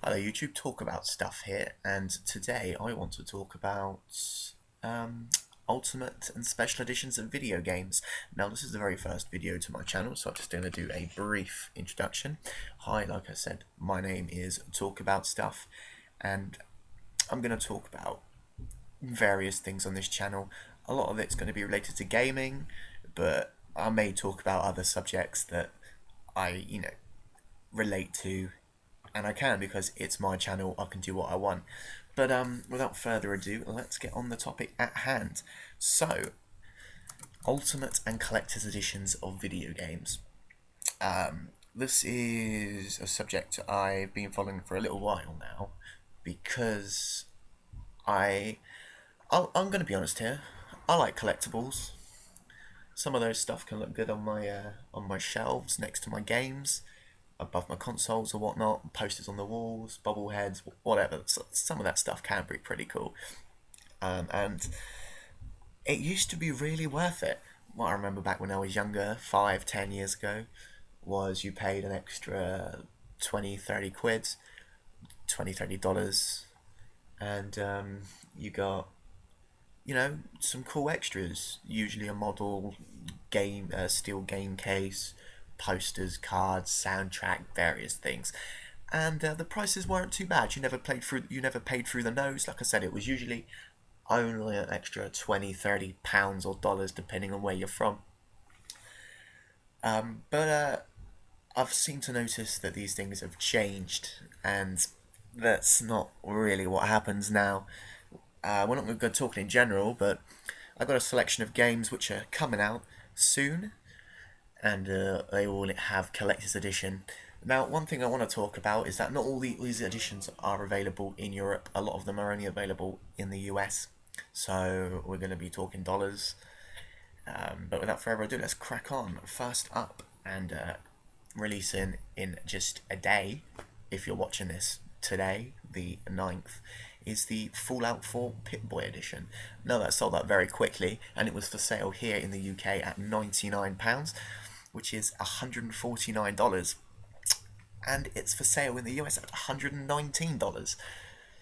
Hello YouTube, Talk About Stuff here, and today I want to talk about um, ultimate and special editions of video games. Now this is the very first video to my channel, so I'm just going to do a brief introduction. Hi, like I said, my name is Talk About Stuff, and I'm going to talk about various things on this channel. A lot of it's going to be related to gaming, but I may talk about other subjects that I, relate to, and I can because it's my channel. I can do what I want. But without further ado, let's get on the topic at hand. So, ultimate and collector's editions of video games. This is a subject I've been following for a little while now because I'm going to be honest here. I like collectibles. Some of those stuff can look good on my shelves next to my games, above my consoles or whatnot, posters on the walls, bobbleheads, whatever. So some of that stuff can be pretty cool. And it used to be really worth it. What I remember back when I was younger, 5, 10 years ago, was you paid an extra 20, 30 quid, 20, $30, and you got, some cool extras. Usually a model, steel game case, posters, cards, soundtrack, various things, and the prices weren't too bad. You never paid through the nose. Like I said, it was usually only an extra 20, £30 or dollars depending on where you're from. But I've seemed to notice that these things have changed, and that's not really what happens now. We're not going to go talking in general, but I've got a selection of games which are coming out soon, and they all have collector's edition. Now, one thing I want to talk about is that not all these editions are available in Europe. A lot of them are only available in the US, so we're going to be talking dollars. But without further ado, let's crack on. First up, and releasing in just a day, if you're watching this today, the 9th, is the Fallout 4 Pip-Boy edition. Now that sold out very quickly, and it was for sale here in the UK at £99, which is $149, and it's for sale in the US at $119.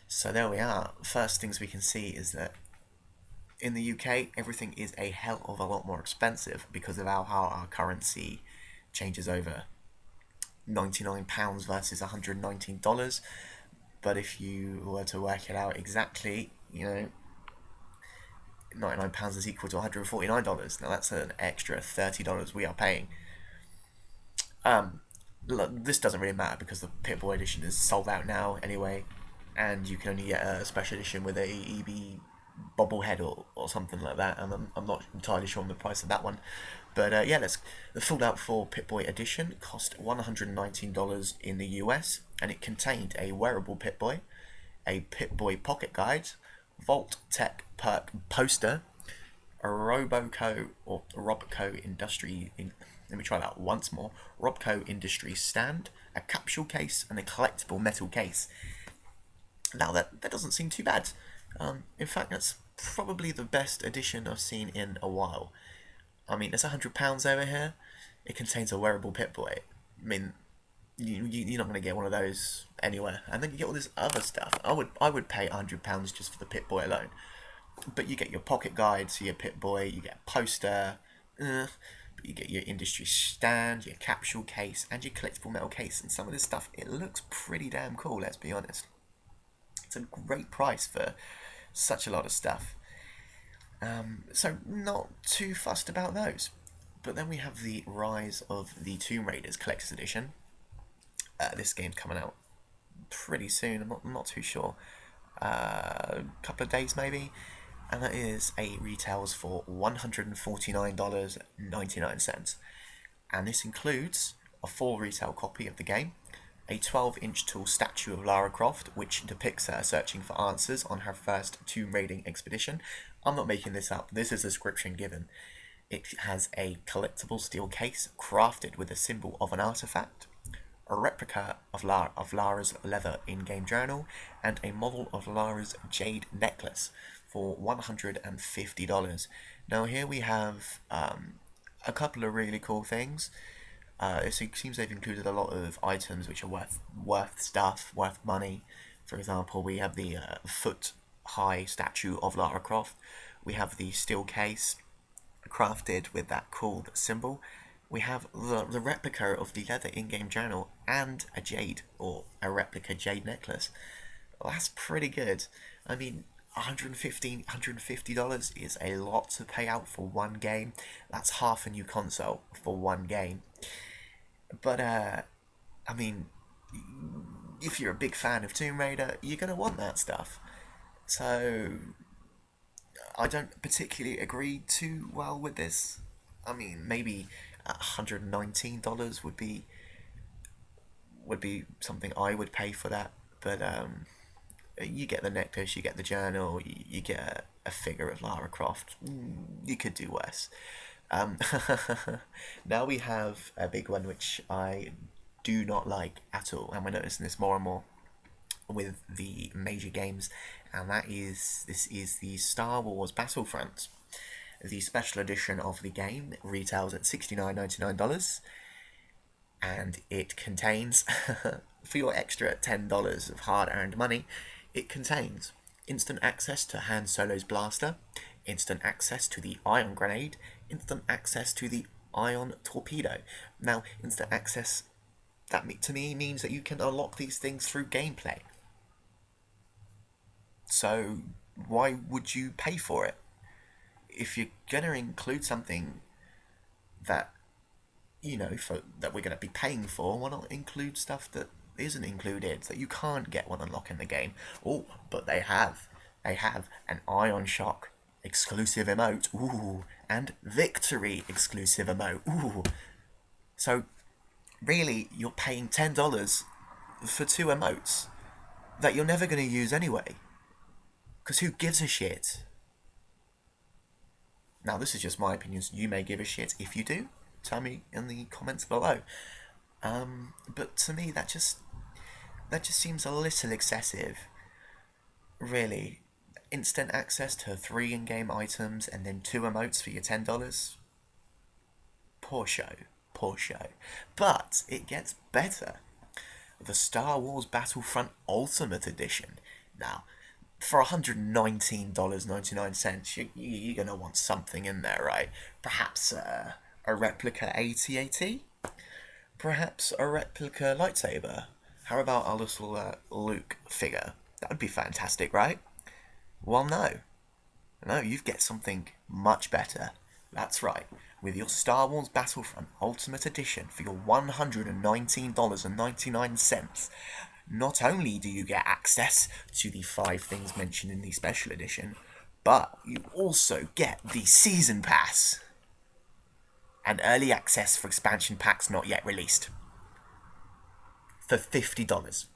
So there we are. First things we can see is that in the UK, everything is a hell of a lot more expensive because of how our currency changes over. £99 versus $119. But if you were to work it out exactly, £99 is equal to $149. Now that's an extra $30 we are paying. Look, this doesn't really matter because the Pip-Boy edition is sold out now anyway, and you can only get a special edition with a EB bobblehead or something like that, and I'm not entirely sure on the price of that one. But yeah, the Fallout 4 Pip-Boy edition cost $119 in the US, and it contained a wearable Pip-Boy, a Pip-Boy pocket guide, Vault Tech perk poster, a Robco Industry. Let me try that once more. Robco Industry stand, a capsule case, and a collectible metal case. Now that doesn't seem too bad. In fact, that's probably the best edition I've seen in a while. I mean, it's £100 over here. It contains a wearable Pip-Boy. I mean, you're not going to get one of those anywhere. And then you get all this other stuff. I would pay £100 just for the Pip-Boy alone. But you get your pocket guide to your Pip-Boy, you get a poster, but you get your industry stand, your capsule case, and your collectible metal case. And some of this stuff, it looks pretty damn cool, let's be honest. It's a great price for such a lot of stuff. So not too fussed about those. But then we have the Rise of the Tomb Raiders Collector's Edition. This game's coming out pretty soon. I'm not too sure. A couple of days maybe. And that retails for $149.99. And this includes a full retail copy of the game, a 12-inch tall statue of Lara Croft, which depicts her searching for answers on her first tomb raiding expedition. I'm not making this up, this is the description given. It has a collectible steel case crafted with a symbol of an artifact, a replica of Lara's leather in-game journal, and a model of Lara's jade necklace for $150. Now here we have a couple of really cool things. It seems they've included a lot of items which are worth stuff, worth money. For example, we have the foot-high statue of Lara Croft. We have the steel case crafted with that cool symbol. We have the replica of the leather in-game journal and a jade, or a replica jade necklace. Well, that's pretty good. I mean, $150 is a lot to pay out for one game. That's half a new console for one game. But, I mean, if you're a big fan of Tomb Raider, you're going to want that stuff. So, I don't particularly agree too well with this. I mean, maybe $119 would be something I would pay for that. But you get the necklace, you get the journal, you get a figure of Lara Croft. You could do worse. Um, Now we have a big one which I do not like at all, and we're noticing this more and more with the major games, and this is the Star Wars Battlefront. The special edition of the game retails at $69.99, and it contains, for your extra $10 of hard-earned money, it contains instant access to Han Solo's blaster, instant access to the ion grenade, instant access to the ion torpedo. Now, instant access, to me means that you can unlock these things through gameplay. So why would you pay for it? If you're gonna include something that that we're gonna be paying for, why not include stuff that isn't included that you can't get one unlock in the game? Oh, but they have an Ion Shock exclusive emote, ooh, and Victory exclusive emote, ooh. So really, you're paying $10 for two emotes that you're never going to use anyway. Because who gives a shit? Now, this is just my opinions. You may give a shit. If you do, tell me in the comments below. But to me, that just seems a little excessive. Really, instant access to 3 in-game items and then 2 emotes for your $10. Poor show, poor show. But it gets better. The Star Wars Battlefront Ultimate Edition. Now, for $119.99, you're going to want something in there, right? Perhaps a replica AT-AT? Perhaps a replica lightsaber? How about a little Luke figure? That would be fantastic, right? Well, no. No, you get something much better. That's right. With your Star Wars Battlefront Ultimate Edition for your $119.99, not only do you get access to the 5 things mentioned in the special edition, but you also get the Season Pass and early access for expansion packs not yet released for $50.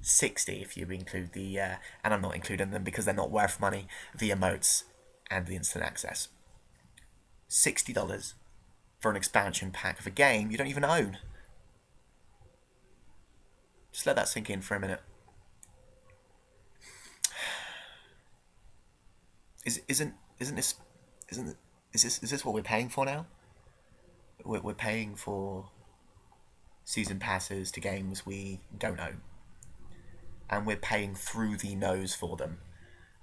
60 if you include the, and I'm not including them because they're not worth money, the emotes and the instant access. $60 for an expansion pack of a game you don't even own. Just let that sink in for a minute. Is this what we're paying for now? We're paying for season passes to games we don't own, and we're paying through the nose for them.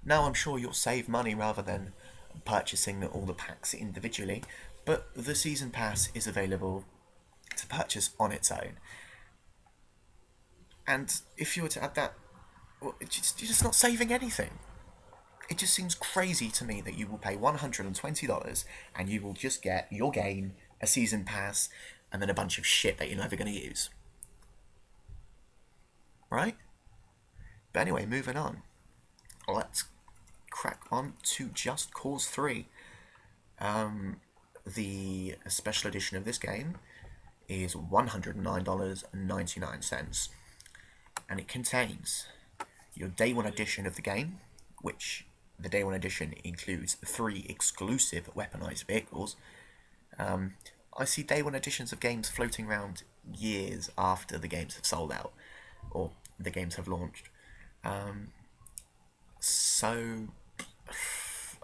Now, I'm sure you'll save money rather than purchasing all the packs individually, but the season pass is available to purchase on its own. And if you were to add that, well, you're just not saving anything. It just seems crazy to me that you will pay $120 and you will just get your game, a season pass, and then a bunch of shit that you're never going to use. Right? But anyway, moving on. Let's crack on to Just Cause 3. The special edition of this game is $109.99, and it contains your Day 1 edition of the game, which the Day 1 edition includes 3 exclusive weaponized vehicles. I see Day 1 editions of games floating around years after the games have sold out, or the games have launched. So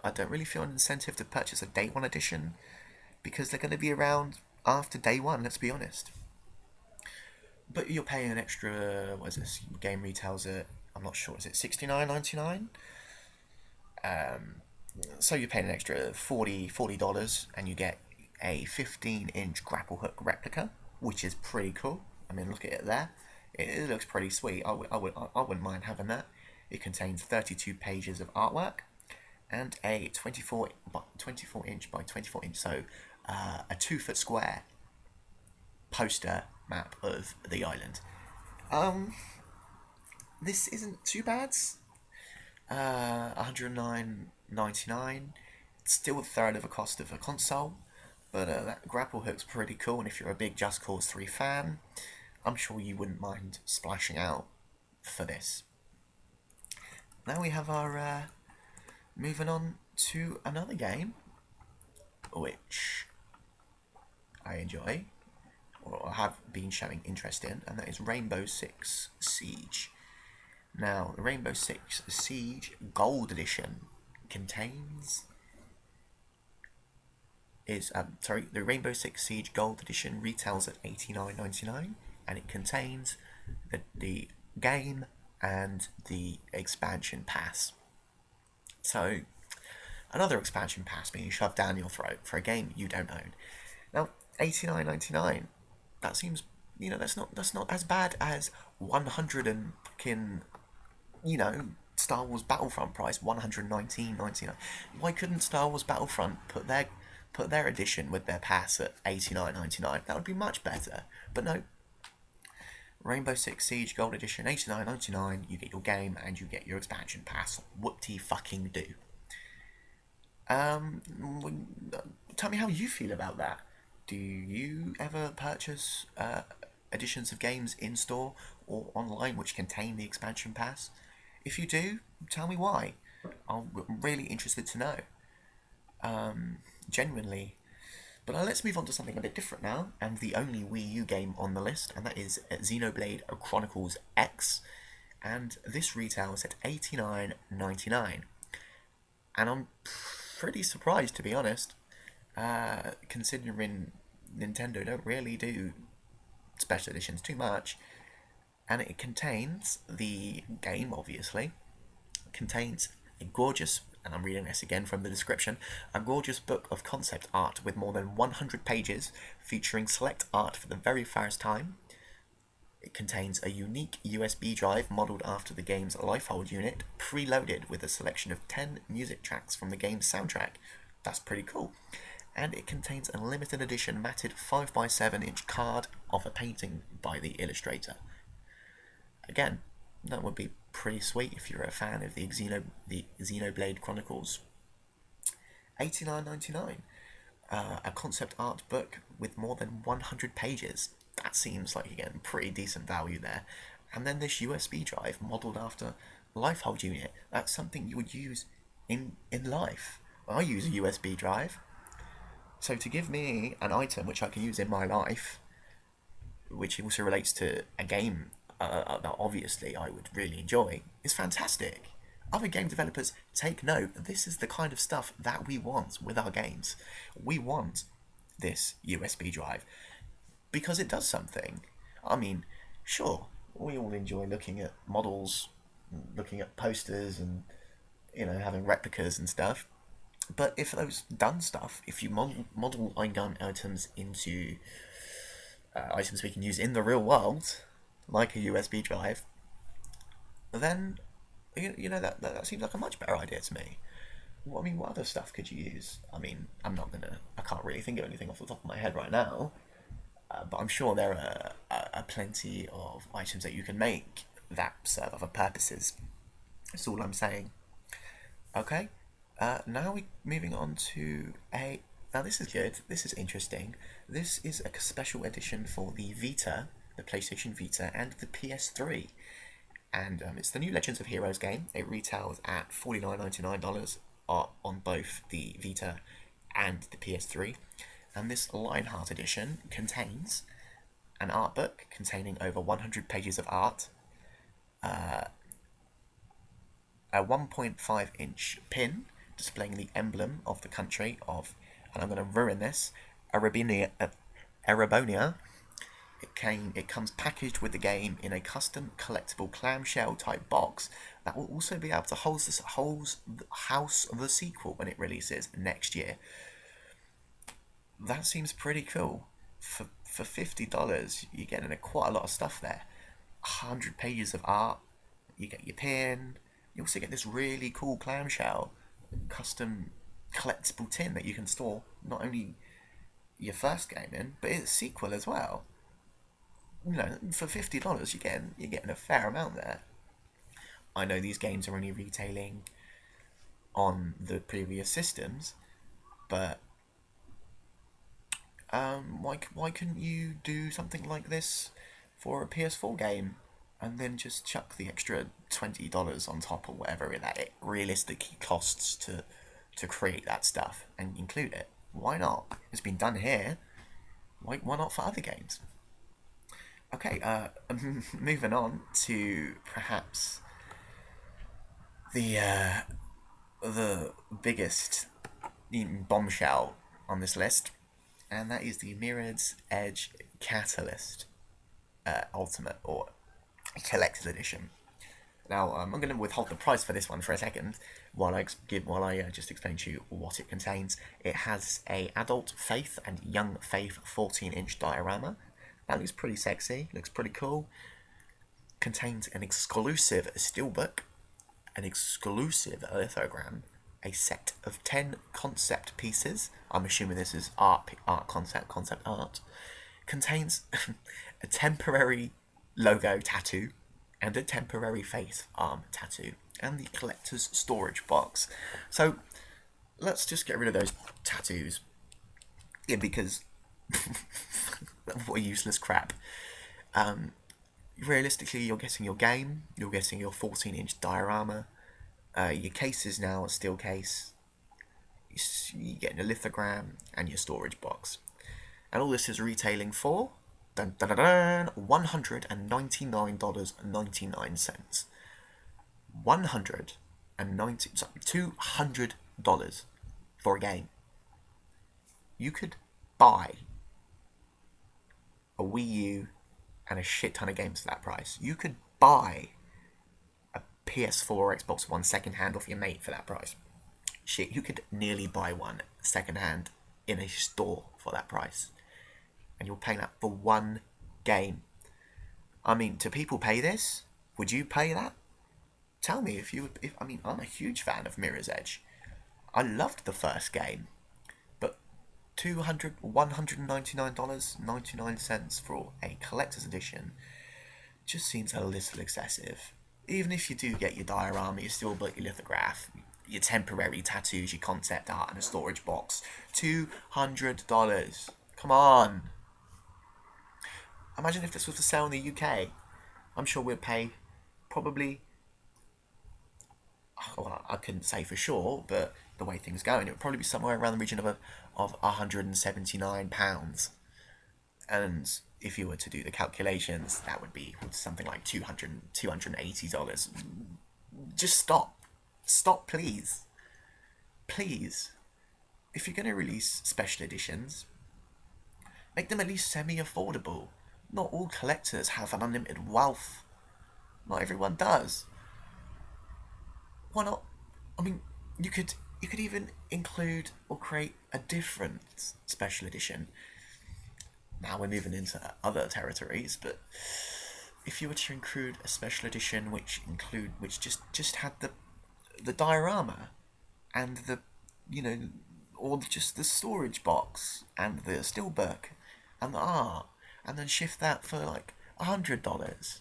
I don't really feel an incentive to purchase a Day 1 edition, because they're going to be around after day one, let's be honest. But you're paying an extra, what is this? Game retails at, I'm not sure, is it 69.99? So you're paying an extra $40 and you get a 15-inch grapple hook replica, which is pretty cool. I mean, look at it there. It looks pretty sweet. I wouldn't mind having that. It contains 32 pages of artwork and a 24 inch by 24 inch, so a 2 foot square poster map of the island. This isn't too bad. 109.99. It's still a third of the cost of a console, but that grapple hook's pretty cool. And if you're a big Just Cause 3 fan, I'm sure you wouldn't mind splashing out for this. Now we have our moving on to another game, which I enjoy or have been showing interest in, and that is Rainbow Six Siege. Now, the Rainbow Six Siege Gold Edition contains the Rainbow Six Siege Gold Edition retails at $89.99, and it contains the game and the expansion pass. So, another expansion pass being shoved down your throat for a game you don't own. Now, $89.99. That seems, that's not as bad as 100 and fucking, Star Wars Battlefront price, $119.99. Why couldn't Star Wars Battlefront put their edition with their pass at $89.99? That would be much better. But no. Rainbow Six Siege Gold Edition, $89.99. You get your game and you get your expansion pass. Whoop-de-fucking do. Tell me how you feel about that. Do you ever purchase editions of games in store or online which contain the expansion pass? If you do, tell me why. I'm really interested to know. Genuinely. But let's move on to something a bit different now, and the only Wii U game on the list, and that is Xenoblade Chronicles X. And this retails at $89.99. And I'm pretty surprised, to be honest, considering Nintendo don't really do special editions too much. And it contains the game, obviously, contains a gorgeous, and I'm reading this again from the description, a gorgeous book of concept art with more than 100 pages featuring select art for the very first time. It contains a unique USB drive modelled after the game's Lifehold unit, preloaded with a selection of 10 music tracks from the game's soundtrack. That's pretty cool. And it contains a limited edition matted 5x7-inch card of a painting by the illustrator. Again, that would be pretty sweet if you're a fan of the Xenoblade Chronicles. $89.99. A concept art book with more than 100 pages. That seems like, again, pretty decent value there. And then this USB drive modelled after Lifehold unit. That's something you would use in life. I use a USB drive. So to give me an item which I can use in my life, which also relates to a game that obviously I would really enjoy, is fantastic. Other game developers, take note. This is the kind of stuff that we want with our games. We want this USB drive because it does something. I mean, sure, we all enjoy looking at models, looking at posters, and having replicas and stuff. But if those done stuff, if you model items into items we can use in the real world, like a USB drive, then that seems like a much better idea to me. What other stuff could you use? I mean, I can't really think of anything off the top of my head right now, but I'm sure there are plenty of items that you can make that serve other purposes. That's all I'm saying. Okay. Now we're moving on to Now this is good. This is interesting. This is a special edition for the Vita, the PlayStation Vita, and the PS3. And it's the new Legends of Heroes game. It retails at $49.99 on both the Vita and the PS3. And this Lionheart edition contains an art book containing over 100 pages of art, a 1.5-inch pin displaying the emblem of the country of, and I'm going to ruin this, Arabia, Erebonia. It comes packaged with the game in a custom collectible clamshell type box that will also be able to house the sequel when it releases next year. That seems pretty cool. For $50, you're getting quite a lot of stuff there. 100 pages of art. You get your pin. You also get this really cool clamshell, custom collectible tin that you can store not only your first game in, but its sequel as well. For $50, you're getting a fair amount there. I know these games are only retailing on the previous systems, but why couldn't you do something like this for a PS4 game, and then just chuck the extra $20 on top or whatever that it realistically costs to create that stuff and include it? Why not? It's been done here. Why not for other games? Okay, moving on to perhaps the biggest bombshell on this list, and that is the Mirror's Edge Catalyst Ultimate or Collector's Edition. Now, I'm going to withhold the price for this one for a second while I just explain to you what it contains. It has a adult Faith and young Faith 14-inch diorama. That looks pretty sexy, looks pretty cool. Contains an exclusive steelbook, an exclusive lithogram, a set of 10 concept pieces. I'm assuming this is concept art. Contains a temporary logo tattoo and a temporary face arm tattoo, and the collector's storage box. So let's just get rid of those tattoos. Yeah, because what useless crap. Realistically, you're getting your game, you're getting your 14-inch diorama, your case is now a steel case, you're getting a lithogram, and your storage box. And all this is retailing for $199.99. $200 for a game. You could buy a Wii U and a shit ton of games for that price. You could buy a PS4 or Xbox One second hand off your mate for that price. Shit, you could nearly buy one second hand in a store for that price. And you're paying that for one game. I mean, do people pay this? Would you pay that? Tell me if I'm a huge fan of Mirror's Edge. I loved the first game. But $199.99 for a collector's edition just seems a little excessive. Even if you do get your diorama, your steelbook, your lithograph, your temporary tattoos, your concept art, and a storage box, $200. Come on. Imagine if this was for sale in the UK. I'm sure we'd pay probably, well, I couldn't say for sure, but the way things going, it would probably be somewhere around the region of £179. And if you were to do the calculations, that would be something like $280. Just stop. Stop, please. Please. If you're going to release special editions, make them at least semi-affordable. Not all collectors have an unlimited wealth. Not everyone does. Why not? I mean, you could even include or create a different special edition. Now we're moving into other territories, but if you were to include a special edition which just had the diorama and or just the storage box and the steelbook and the art, and then shift that for like $100.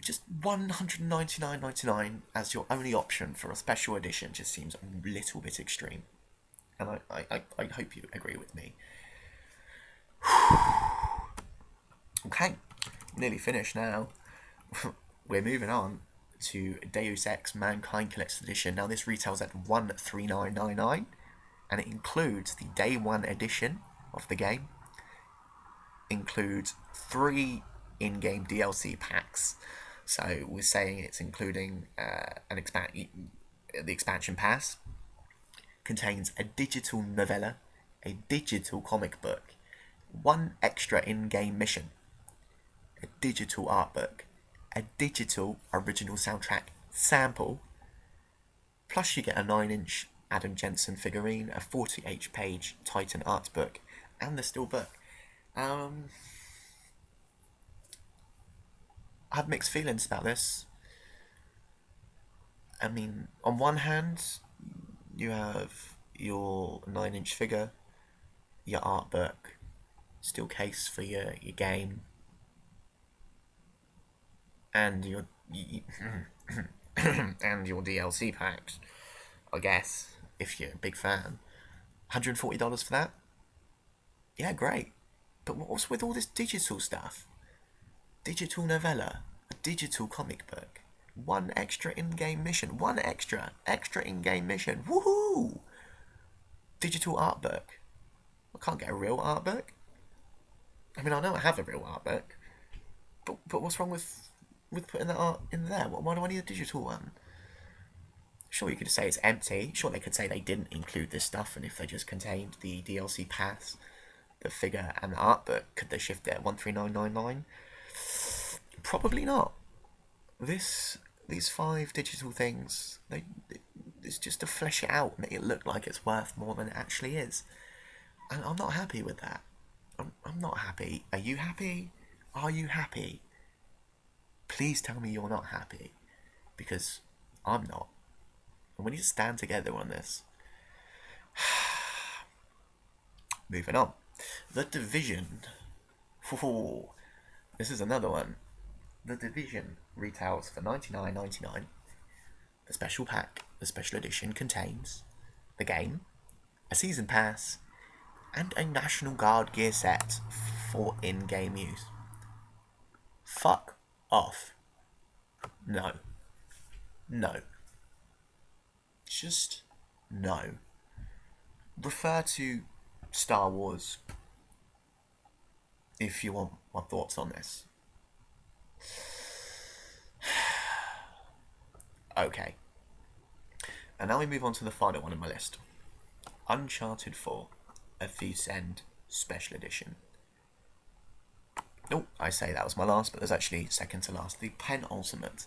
Just $199.99 as your only option for a special edition just seems a little bit extreme. And I hope you agree with me. Okay, nearly finished now. We're moving on to Deus Ex Mankind Collector's Edition. Now this retails at $139.99, and it includes the Day 1 edition of the game. Includes 3 in-game DLC packs. So we're saying it's including the expansion pass. Contains a digital novella, a digital comic book, one extra in-game mission, a digital art book, a digital original soundtrack sample, plus you get a 9-inch Adam Jensen figurine, a 48-page Titan art book, and the steel book. I have mixed feelings about this. I mean, on one hand, you have your 9-inch figure, your art book, steel case for your game, and your and your DLC packs, I guess, if you're a big fan. $140 for that? Yeah, great. But what's with all this digital stuff? Digital novella, a digital comic book, one extra in-game mission, one extra in-game mission. Woohoo! Digital art book. I can't get a real art book. I mean, I know I have a real art book, but what's wrong with putting that art in there? Why do I need a digital one? Sure, you could say it's empty. Sure, they could say they didn't include this stuff, and if they just contained the DLC pass, the figure, and the art book, could they shift it at 139.99? Probably not. These 5 digital things, it's just to flesh it out, make it look like it's worth more than it actually is. And I'm not happy with that. I'm not happy. Are you happy? Are you happy? Please tell me you're not happy, because I'm not. And we need to stand together on this. Moving on. The Division. Ooh, this is another one. The Division retails for $99.99. The special pack, the special edition, contains the game, a season pass, and a National Guard gear set for in-game use. Fuck off. No. No. Just no. Refer to Star Wars if you want my thoughts on this. Okay. And now we move on to the final one on my list. Uncharted 4, A Thief's End Special Edition. Oh, I say that was my last, but there's actually second to last. The penultimate.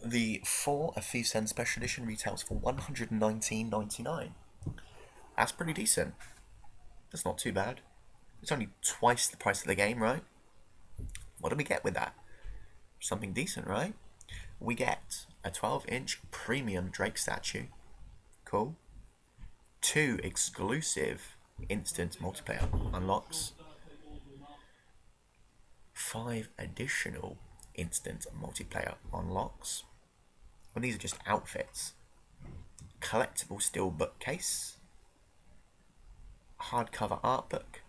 The 4, A Thief's End Special Edition retails for $119.99. That's pretty decent. That's not too bad. It's only twice the price of the game, right? What do we get with that? Something decent, right? We get a 12-inch premium Drake statue. Cool. 2 exclusive instant multiplayer unlocks. 5 additional instant multiplayer unlocks. Well, these are just outfits. Collectible steel bookcase. Hardcover art book.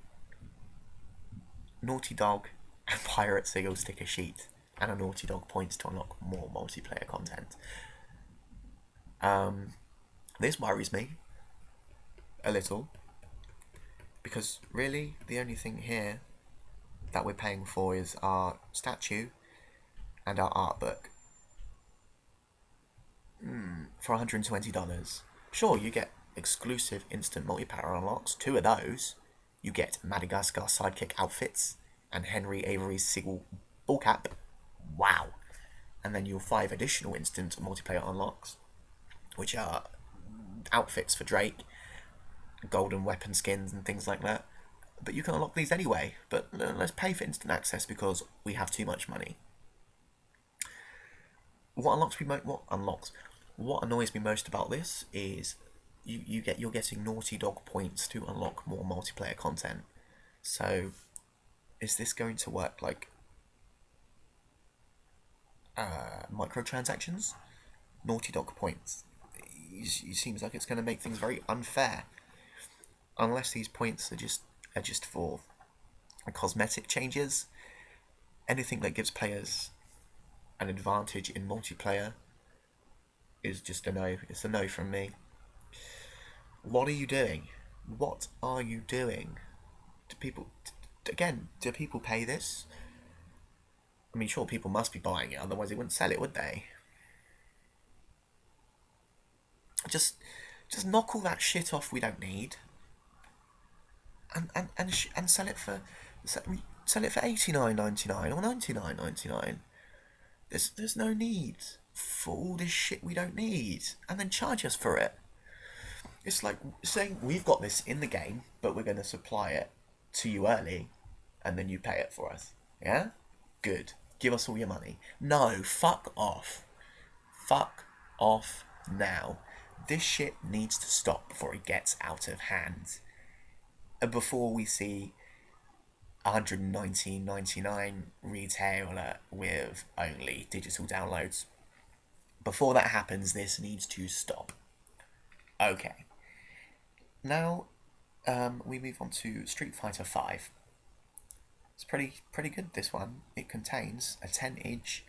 Naughty Dog and Pirate Sigil sticker sheet. And a Naughty Dog points to unlock more multiplayer content. This worries me a little, because really the only thing here that we're paying for is our statue and our art book for $120. Sure, you get exclusive instant multiplayer unlocks, 2 of those. You get Madagascar sidekick outfits and Henry Avery's Sigil bullcap. Wow. And then your 5 additional instant multiplayer unlocks, which are outfits for Drake, golden weapon skins and things like that. But you can unlock these anyway. But let's pay for instant access because we have too much money. What annoys me most about this is you're getting Naughty Dog points to unlock more multiplayer content. So is this going to work like microtransactions? Naughty Dog points. It seems like it's going to make things very unfair. Unless these points are just for cosmetic changes. Anything that gives players an advantage in multiplayer is just a no. It's a no from me. What are you doing? What are you doing? Do people pay this? I mean, sure, people must be buying it, otherwise they wouldn't sell it, would they? Just knock all that shit off we don't need. and sell it for 89.99 or 99.99. There's no need for all this shit we don't need, and then charge us for it. It's like saying we've got this in the game, but we're going to supply it to you early, and then you pay it for us. Yeah? Good. Give us all your money. No, fuck off. Fuck off now. This shit needs to stop before it gets out of hand. And before we see 119.99 retailer with only digital downloads. Before that happens, this needs to stop. Okay. Now, we move on to Street Fighter V. It's pretty good, this one. It contains a 10-inch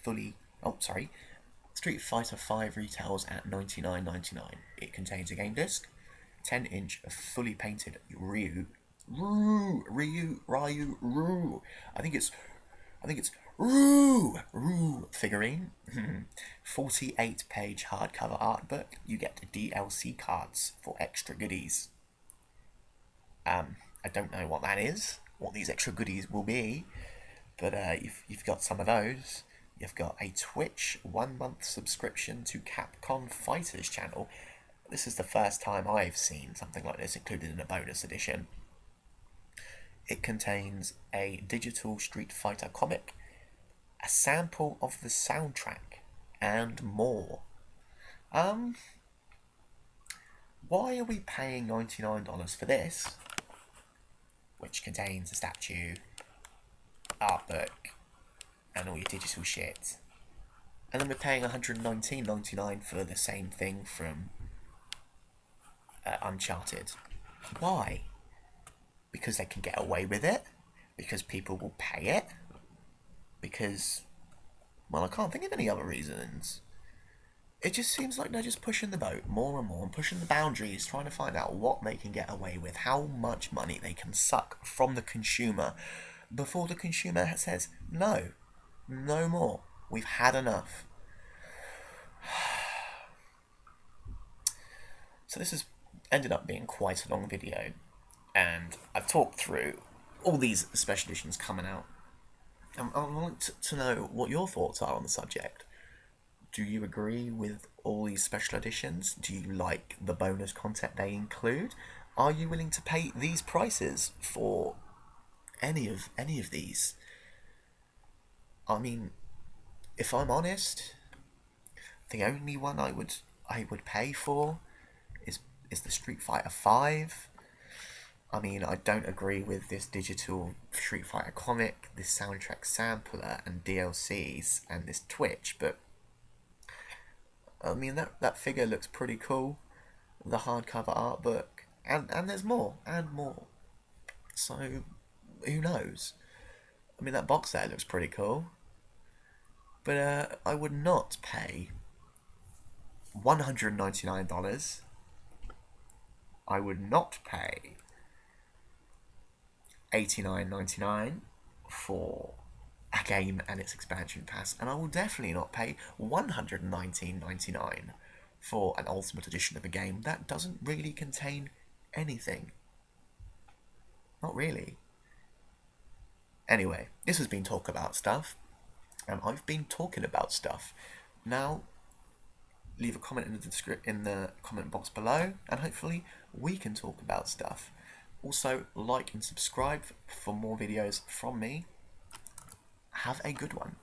fully... Oh, sorry. Street Fighter V retails at $99.99. It contains a game disc, 10-inch fully painted Ryu, I think it's Roo figurine, 48-page hardcover art book. You get the DLC cards for extra goodies. I don't know what that is, what these extra goodies will be, but you've got some of those. You've got a Twitch 1-month subscription to Capcom Fighters channel. This is the first time I've seen something like this included in a bonus edition. It contains a digital Street Fighter comic, a sample of the soundtrack, and more. Why are we paying $99 for this, which contains a statue, art book, and all your digital shit, and then we're paying $119.99 for the same thing from Uncharted? Why? Because they can get away with it? Because people will pay it? Because, well, I can't think of any other reasons. It just seems like they're just pushing the boat more and more and pushing the boundaries, trying to find out what they can get away with, how much money they can suck from the consumer before the consumer says, no, no more. We've had enough. So this has ended up being quite a long video, and I've talked through all these special editions coming out. I want to know what your thoughts are on the subject. Do you agree with all these special editions? Do you like the bonus content they include? Are you willing to pay these prices for any of these? I mean, if I'm honest, the only one I would pay for is the Street Fighter V. I mean, I don't agree with this digital Street Fighter comic, this soundtrack sampler, and DLCs, and this Twitch, but I mean, that figure looks pretty cool. The hardcover art book, and there's more, and more. So, who knows? I mean, that box set looks pretty cool. But I would not pay $199. I would not pay $89.99 for a game and its expansion pass, and I will definitely not pay $119.99 for an Ultimate Edition of a game that doesn't really contain anything. Not really. Anyway, this has been Talk About Stuff, and I've been talking about stuff. Now, leave a comment in the comment box below, and hopefully we can talk about stuff. Also, like and subscribe for more videos from me. Have a good one.